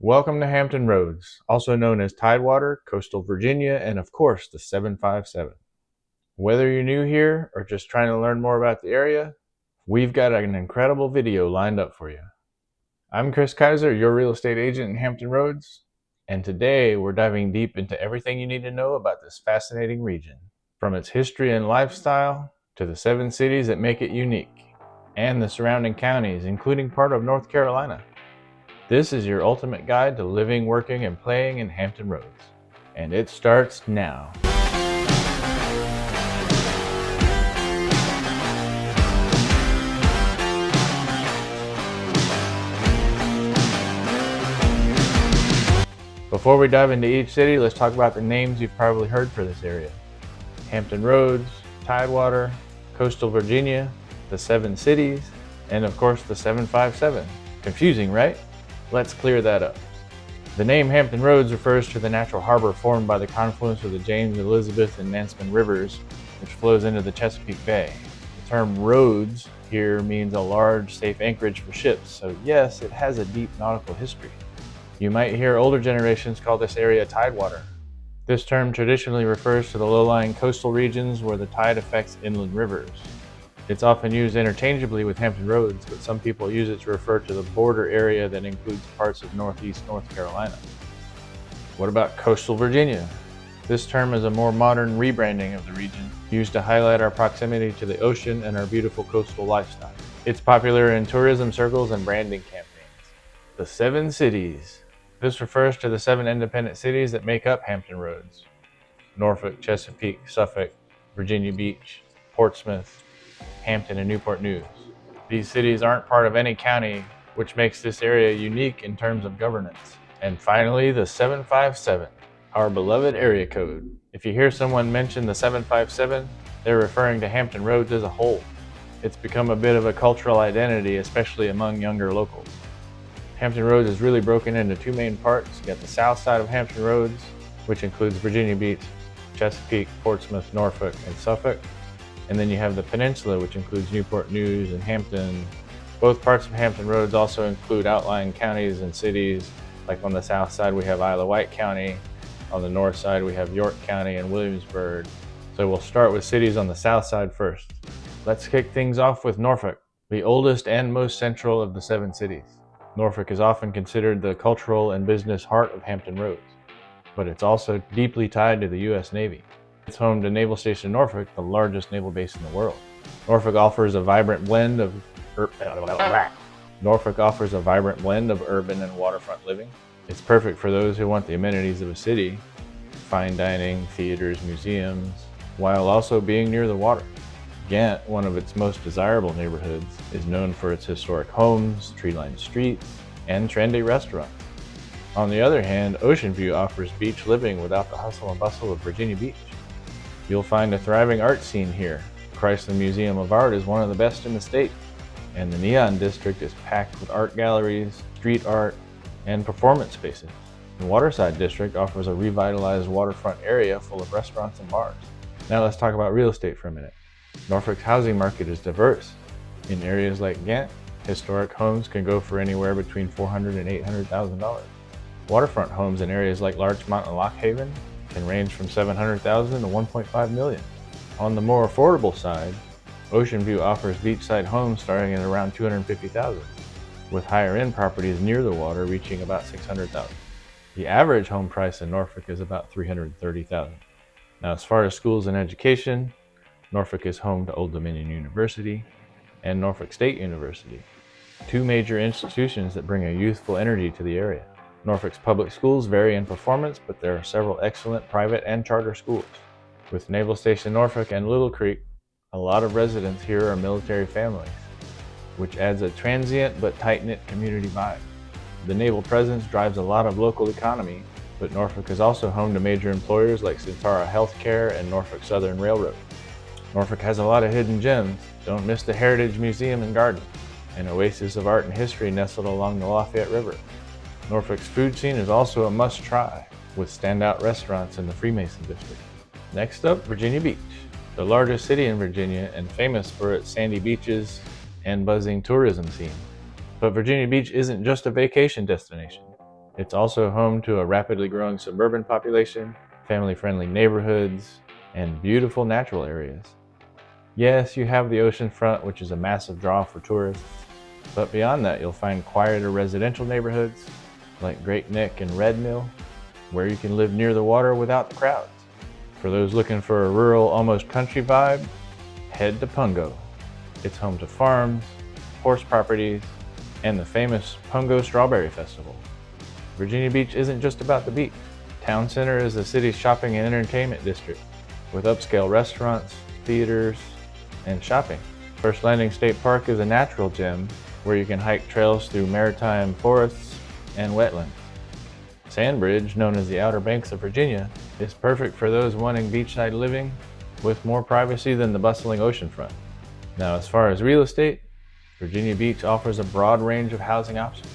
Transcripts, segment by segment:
Welcome to Hampton Roads, also known as Tidewater, Coastal Virginia, and of course the 757. Whether you're new here or just trying to learn more about the area, we've got an incredible video lined up for you. I'm Chris Kaiser, your real estate agent in Hampton Roads, and today we're diving deep into everything you need to know about this fascinating region, from its history and lifestyle to the 7 cities that make it unique, and the surrounding counties, including part of North Carolina. This is your ultimate guide to living, working, and playing in Hampton Roads. And it starts now. Before we dive into each city, let's talk about the names you've probably heard for this area. Hampton Roads, Tidewater, Coastal Virginia, the 7 cities, and of course the 757. Confusing, right? Let's clear that up. The name Hampton Roads refers to the natural harbor formed by the confluence of the James, Elizabeth, and Nansemond rivers, which flows into the Chesapeake Bay. The term roads here means a large, safe anchorage for ships, so yes, it has a deep nautical history. You might hear older generations call this area Tidewater. This term traditionally refers to the low-lying coastal regions where the tide affects inland rivers. It's often used interchangeably with Hampton Roads, but some people use it to refer to the border area that includes parts of northeast North Carolina. What about Coastal Virginia? This term is a more modern rebranding of the region, used to highlight our proximity to the ocean and our beautiful coastal lifestyle. It's popular in tourism circles and branding campaigns. The 7 cities. This refers to the 7 independent cities that make up Hampton Roads: Norfolk, Chesapeake, Suffolk, Virginia Beach, Portsmouth, Hampton, and Newport News. These cities aren't part of any county, which makes this area unique in terms of governance. And finally, the 757, our beloved area code. If you hear someone mention the 757, they're referring to Hampton Roads as a whole. It's become a bit of a cultural identity, especially among younger locals. Hampton Roads is really broken into 2 main parts. You got the south side of Hampton Roads, which includes Virginia Beach, Chesapeake, Portsmouth, Norfolk, and Suffolk. And then you have the peninsula, which includes Newport News and Hampton. Both parts of Hampton Roads also include outlying counties and cities. Like on the south side, we have Isle of Wight County. On the north side, we have York County and Williamsburg. So we'll start with cities on the south side first. Let's kick things off with Norfolk, the oldest and most central of the 7 cities. Norfolk is often considered the cultural and business heart of Hampton Roads, but it's also deeply tied to the U.S. Navy. It's home to Naval Station Norfolk, the largest naval base in the world. Norfolk offers a vibrant blend of urban and waterfront living. It's perfect for those who want the amenities of a city: fine dining, theaters, museums, while also being near the water. Ghent, one of its most desirable neighborhoods, is known for its historic homes, tree-lined streets, and trendy restaurants. On the other hand, Ocean View offers beach living without the hustle and bustle of Virginia Beach. You'll find a thriving art scene here. Chrysler Museum of Art is one of the best in the state, and the Neon District is packed with art galleries, street art, and performance spaces. The Waterside District offers a revitalized waterfront area full of restaurants and bars. Now let's talk about real estate for a minute. Norfolk's housing market is diverse. In areas like Ghent, historic homes can go for anywhere between $400,000 and $800,000. Waterfront homes in areas like Larchmont and Lock Haven can range from $700,000 to $1.5 million. On the more affordable side, Ocean View offers beachside homes starting at around $250,000, with higher-end properties near the water reaching about $600,000. The average home price in Norfolk is about $330,000. Now, as far as schools and education, Norfolk is home to Old Dominion University and Norfolk State University, 2 major institutions that bring a youthful energy to the area. Norfolk's public schools vary in performance, but there are several excellent private and charter schools. With Naval Station Norfolk and Little Creek, a lot of residents here are military families, which adds a transient but tight-knit community vibe. The naval presence drives a lot of local economy, but Norfolk is also home to major employers like Centara Healthcare and Norfolk Southern Railroad. Norfolk has a lot of hidden gems. Don't miss the Heritage Museum and Garden, an oasis of art and history nestled along the Lafayette River. Norfolk's food scene is also a must-try, with standout restaurants in the Freemason District. Next up, Virginia Beach, the largest city in Virginia and famous for its sandy beaches and buzzing tourism scene. But Virginia Beach isn't just a vacation destination. It's also home to a rapidly growing suburban population, family-friendly neighborhoods, and beautiful natural areas. Yes, you have the ocean front, which is a massive draw for tourists, but beyond that you'll find quieter residential neighborhoods like Great Neck and Red Mill, where you can live near the water without the crowds. For those looking for a rural, almost country vibe, head to Pungo. It's home to farms, horse properties, and the famous Pungo Strawberry Festival. Virginia Beach isn't just about the beach. Town Center is the city's shopping and entertainment district, with upscale restaurants, theaters, and shopping. First Landing State Park is a natural gem where you can hike trails through maritime forests and wetlands. Sandbridge, known as the Outer Banks of Virginia, is perfect for those wanting beachside living with more privacy than the bustling oceanfront. Now, as far as real estate, Virginia Beach offers a broad range of housing options.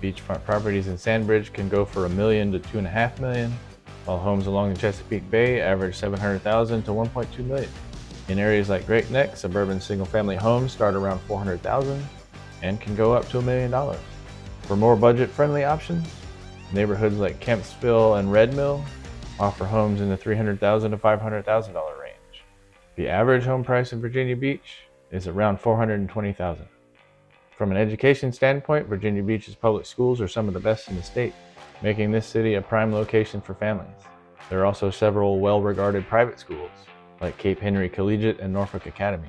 Beachfront properties in Sandbridge can go for $1 million to $2.5 million, while homes along the Chesapeake Bay average $700,000 to $1.2 million. In areas like Great Neck, suburban single-family homes start around $400,000 and can go up to $1 million. For more budget-friendly options, neighborhoods like Kempsville and Red Mill offer homes in the $300,000 to $500,000 range. The average home price in Virginia Beach is around $420,000. From an education standpoint, Virginia Beach's public schools are some of the best in the state, making this city a prime location for families. There are also several well-regarded private schools, like Cape Henry Collegiate and Norfolk Academy.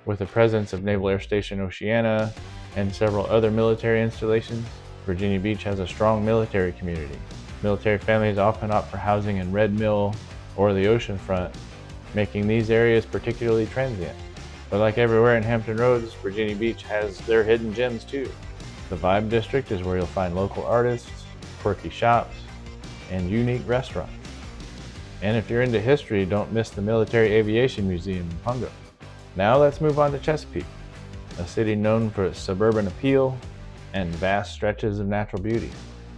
With the presence of Naval Air Station Oceana and several other military installations, Virginia Beach has a strong military community. Military families often opt for housing in Red Mill or the oceanfront, making these areas particularly transient. But like everywhere in Hampton Roads, Virginia Beach has their hidden gems too. The Vibe District is where you'll find local artists, quirky shops, and unique restaurants. And if you're into history, don't miss the Military Aviation Museum in Pungo. Now let's move on to Chesapeake, a city known for its suburban appeal and vast stretches of natural beauty.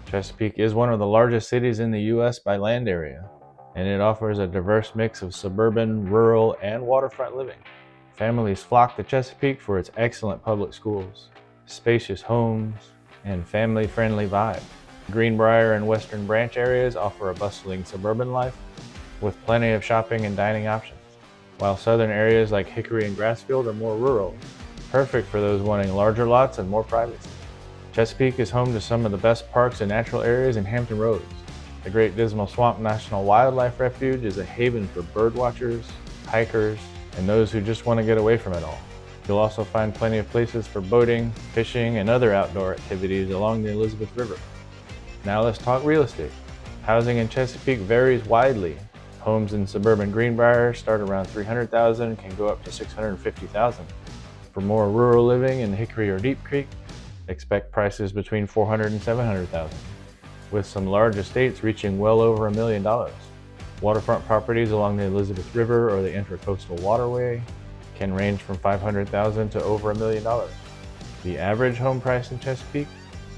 Chesapeake is one of the largest cities in the U.S. by land area, and it offers a diverse mix of suburban, rural, and waterfront living. Families flock to Chesapeake for its excellent public schools, spacious homes, and family-friendly vibe. Greenbrier and Western Branch areas offer a bustling suburban life with plenty of shopping and dining options, while southern areas like Hickory and Grassfield are more rural, perfect for those wanting larger lots and more privacy. Chesapeake is home to some of the best parks and natural areas in Hampton Roads. The Great Dismal Swamp National Wildlife Refuge is a haven for bird watchers, hikers, and those who just want to get away from it all. You'll also find plenty of places for boating, fishing, and other outdoor activities along the Elizabeth River. Now let's talk real estate. Housing in Chesapeake varies widely. Homes in suburban Greenbrier start around $300,000 and can go up to $650,000. For more rural living in Hickory or Deep Creek, expect prices between $400,000 and $700,000, with some large estates reaching well over $1 million. Waterfront properties along the Elizabeth River or the Intracoastal Waterway can range from $500,000 to over $1 million. The average home price in Chesapeake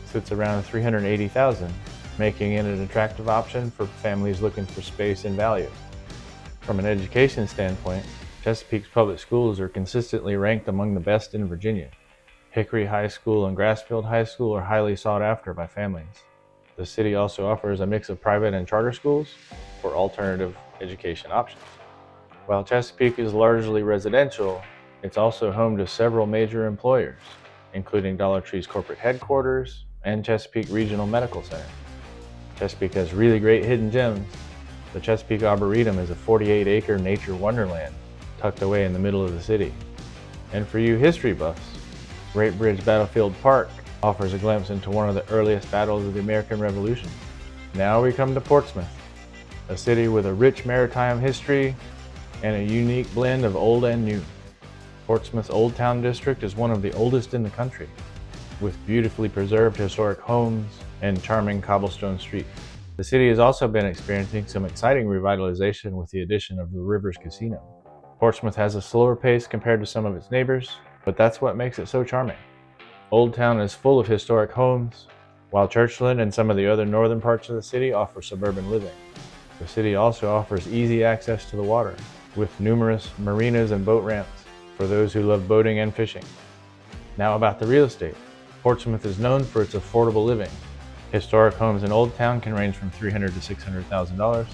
sits around $380,000, making it an attractive option for families looking for space and value. From an education standpoint, Chesapeake's public schools are consistently ranked among the best in Virginia. Hickory High School and Grassfield High School are highly sought after by families. The city also offers a mix of private and charter schools for alternative education options. While Chesapeake is largely residential, it's also home to several major employers, including Dollar Tree's corporate headquarters and Chesapeake Regional Medical Center. Chesapeake has really great hidden gems. The Chesapeake Arboretum is a 48-acre nature wonderland tucked away in the middle of the city. And for you history buffs, Great Bridge Battlefield Park offers a glimpse into one of the earliest battles of the American Revolution. Now we come to Portsmouth, a city with a rich maritime history and a unique blend of old and new. Portsmouth's Old Town District is one of the oldest in the country, with beautifully preserved historic homes and charming cobblestone streets. The city has also been experiencing some exciting revitalization with the addition of the Rivers Casino. Portsmouth has a slower pace compared to some of its neighbors, but that's what makes it so charming. Old Town is full of historic homes, while Churchland and some of the other northern parts of the city offer suburban living. The city also offers easy access to the water, with numerous marinas and boat ramps for those who love boating and fishing. Now about the real estate. Portsmouth is known for its affordable living. Historic homes in Old Town can range from $300,000 to $600,000,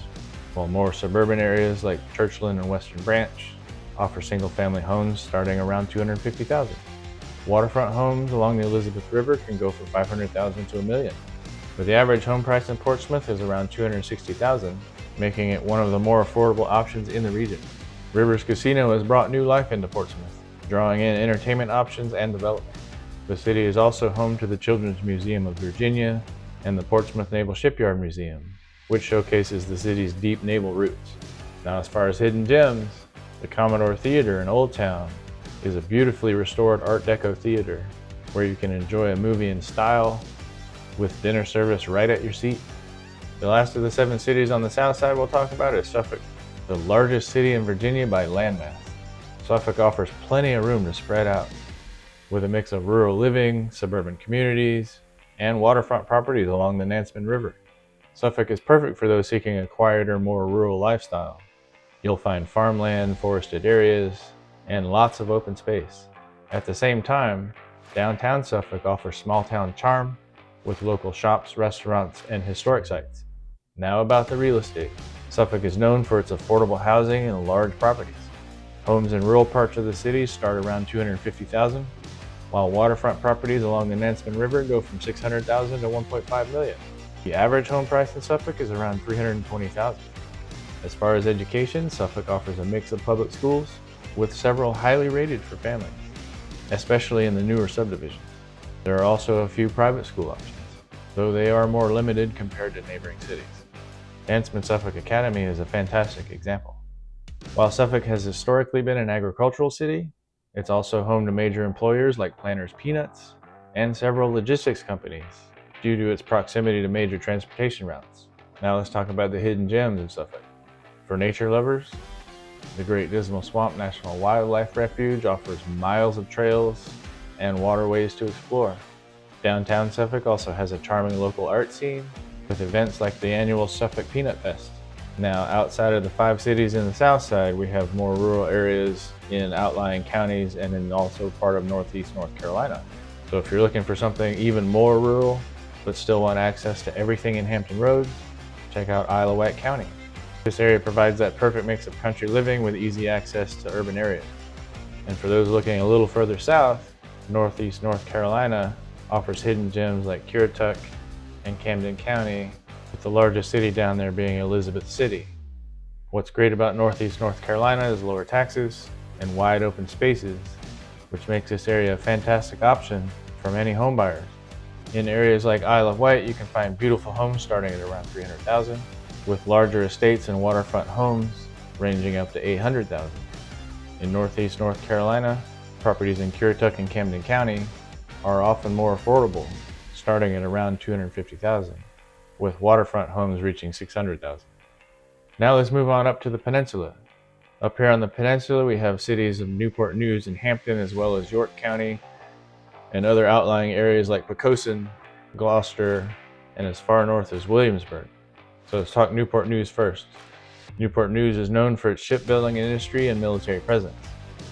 while more suburban areas like Churchland and Western Branch offer single-family homes starting around $250,000. Waterfront homes along the Elizabeth River can go from $500,000 to $1 million. But the average home price in Portsmouth is around $260,000, making it one of the more affordable options in the region. Rivers Casino has brought new life into Portsmouth, drawing in entertainment options and development. The city is also home to the Children's Museum of Virginia and the Portsmouth Naval Shipyard Museum, which showcases the city's deep naval roots. Now, as far as hidden gems, the Commodore Theater in Old Town is a beautifully restored Art Deco theater where you can enjoy a movie in style with dinner service right at your seat. The last of the 7 cities on the south side we'll talk about is Suffolk, the largest city in Virginia by landmass. Suffolk offers plenty of room to spread out, with a mix of rural living, suburban communities, and waterfront properties along the Nansemond River. Suffolk is perfect for those seeking a quieter, more rural lifestyle. You'll find farmland, forested areas, and lots of open space. At the same time, downtown Suffolk offers small-town charm with local shops, restaurants, and historic sites. Now about the real estate. Suffolk is known for its affordable housing and large properties. Homes in rural parts of the city start around $250,000, while waterfront properties along the Nansemond River go from $600,000 to $1.5 million. The average home price in Suffolk is around $320,000. As far as education, Suffolk offers a mix of public schools, with several highly rated for families, especially in the newer subdivisions. There are also a few private school options, though they are more limited compared to neighboring cities. Nansemond Suffolk Academy is a fantastic example. While Suffolk has historically been an agricultural city, it's also home to major employers like Planters Peanuts and several logistics companies due to its proximity to major transportation routes. Now let's talk about the hidden gems of Suffolk. For nature lovers, the Great Dismal Swamp National Wildlife Refuge offers miles of trails and waterways to explore. Downtown Suffolk also has a charming local art scene with events like the annual Suffolk Peanut Fest. Now, outside of the 5 cities in the south side, we have more rural areas in outlying counties and in also part of northeast North Carolina. So if you're looking for something even more rural, but still want access to everything in Hampton Roads, check out Isle County. This area provides that perfect mix of country living with easy access to urban areas. And for those looking a little further south, northeast North Carolina offers hidden gems like Currituck and Camden County, with the largest city down there being Elizabeth City. What's great about northeast North Carolina is lower taxes and wide open spaces, which makes this area a fantastic option for many home buyers. In areas like Isle of Wight, you can find beautiful homes starting at around $300,000, with larger estates and waterfront homes ranging up to $800,000. In northeast North Carolina, properties in Currituck and Camden County are often more affordable, starting at around $250,000, with waterfront homes reaching $600,000. Now let's move on up to the peninsula. Up here on the peninsula, we have cities of Newport News and Hampton, as well as York County, and other outlying areas like Poquoson, Gloucester, and as far north as Williamsburg. So let's talk Newport News first. Newport News is known for its shipbuilding industry and military presence,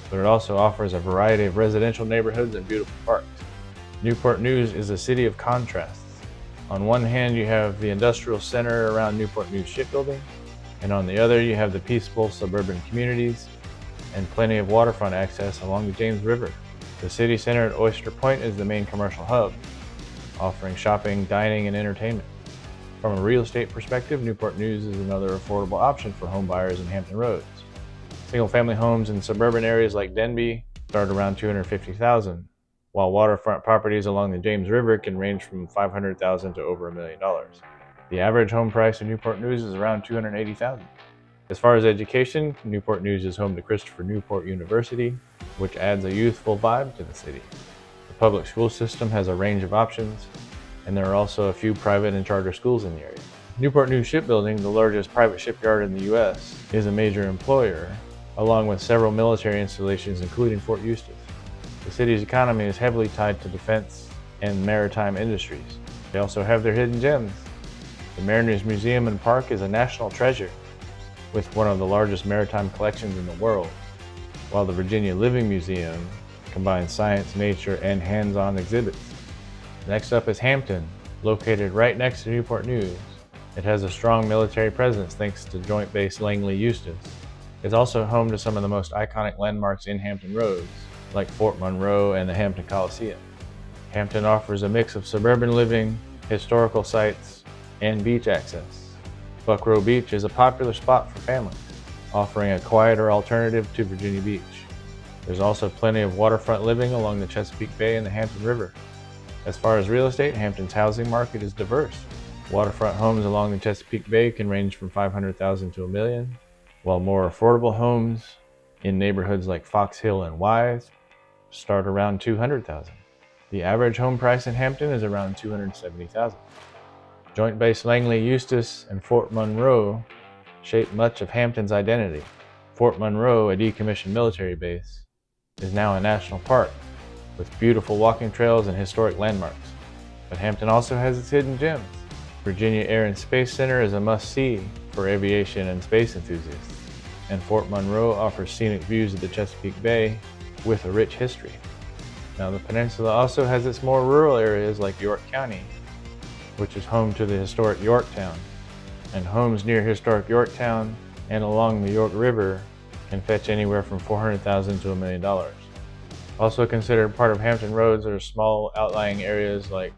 but it also offers a variety of residential neighborhoods and beautiful parks. Newport News is a city of contrasts. On one hand, you have the industrial center around Newport News Shipbuilding, and on the other, you have the peaceful suburban communities and plenty of waterfront access along the James River. The city center at Oyster Point is the main commercial hub, offering shopping, dining, and entertainment. From a real estate perspective, Newport News is another affordable option for home buyers in Hampton Roads. Single-family homes in suburban areas like Denbigh start around $250,000, while waterfront properties along the James River can range from $500,000 to over $1 million. The average home price in Newport News is around $280,000. As far as education, Newport News is home to Christopher Newport University, which adds a youthful vibe to the city. The public school system has a range of options, and there are also a few private and charter schools in the area. Newport News Shipbuilding, the largest private shipyard in the U.S., is a major employer, along with several military installations, including Fort Eustis. The city's economy is heavily tied to defense and maritime industries. They also have their hidden gems. The Mariners Museum and Park is a national treasure, with one of the largest maritime collections in the world, while the Virginia Living Museum combines science, nature, and hands-on exhibits. Next up is Hampton, Located right next to Newport News, it has a strong military presence thanks to Joint Base Langley-Eustis. It's also home to some of the most iconic landmarks in Hampton Roads, like Fort Monroe and the Hampton Coliseum. Hampton offers a mix of suburban living, historical sites, and beach access. Buckrow Beach is a popular spot for families, offering a quieter alternative to Virginia Beach. There's also plenty of waterfront living along the Chesapeake Bay and the Hampton River. As far as real estate, Hampton's housing market is diverse. Waterfront homes along the Chesapeake Bay can range from $500,000 to $1 million, while more affordable homes in neighborhoods like Fox Hill and Wise start around $200,000. The average home price in Hampton is around $270,000. Joint Base Langley-Eustis and Fort Monroe shape much of Hampton's identity. Fort Monroe, a decommissioned military base, is now a national park with beautiful walking trails and historic landmarks. But Hampton also has its hidden gems. Virginia Air and Space Center is a must-see for aviation and space enthusiasts, and Fort Monroe offers scenic views of the Chesapeake Bay with a rich history. Now, the peninsula also has its more rural areas like York County, which is home to the historic Yorktown, and homes near historic Yorktown and along the York River can fetch anywhere from $400,000 to $1 million. Also considered part of Hampton Roads are small outlying areas like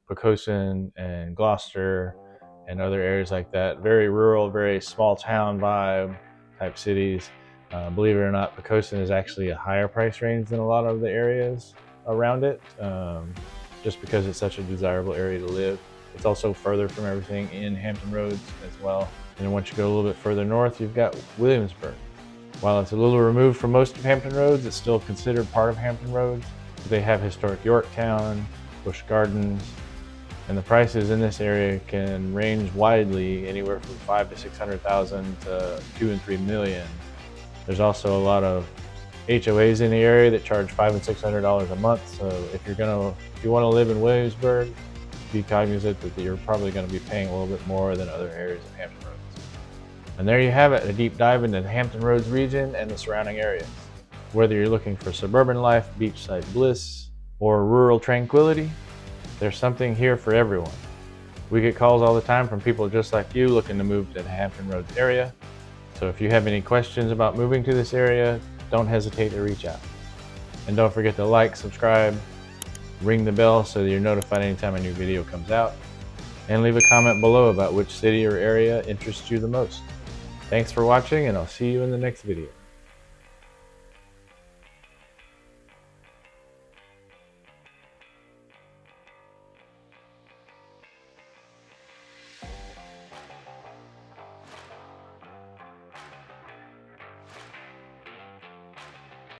Poquoson and Gloucester and other areas like that. Very rural, very small town vibe type cities. Believe it or not, Poquoson is actually a higher price range than a lot of the areas around it, just because it's such a desirable area to live. It's also further from everything in Hampton Roads as well. And then once you go a little bit further north, you've got Williamsburg. While it's a little removed from most of Hampton Roads, it's still considered part of Hampton Roads. They have historic Yorktown, Busch Gardens, and the prices in this area can range widely, anywhere from $500,000 to $600,000 to $2 and $3 million. There's also a lot of HOAs in the area that charge $500 and $600 a month. So if you want to live in Williamsburg, be cognizant that you're probably going to be paying a little bit more than other areas of Hampton Roads. And there you have it, a deep dive into the Hampton Roads region and the surrounding areas. Whether you're looking for suburban life, beachside bliss, or rural tranquility, there's something here for everyone. We get calls all the time from people just like you looking to move to the Hampton Roads area. So if you have any questions about moving to this area, don't hesitate to reach out. And don't forget to like, subscribe, ring the bell so that you're notified anytime a new video comes out, and leave a comment below about which city or area interests you the most. Thanks for watching, and I'll see you in the next video.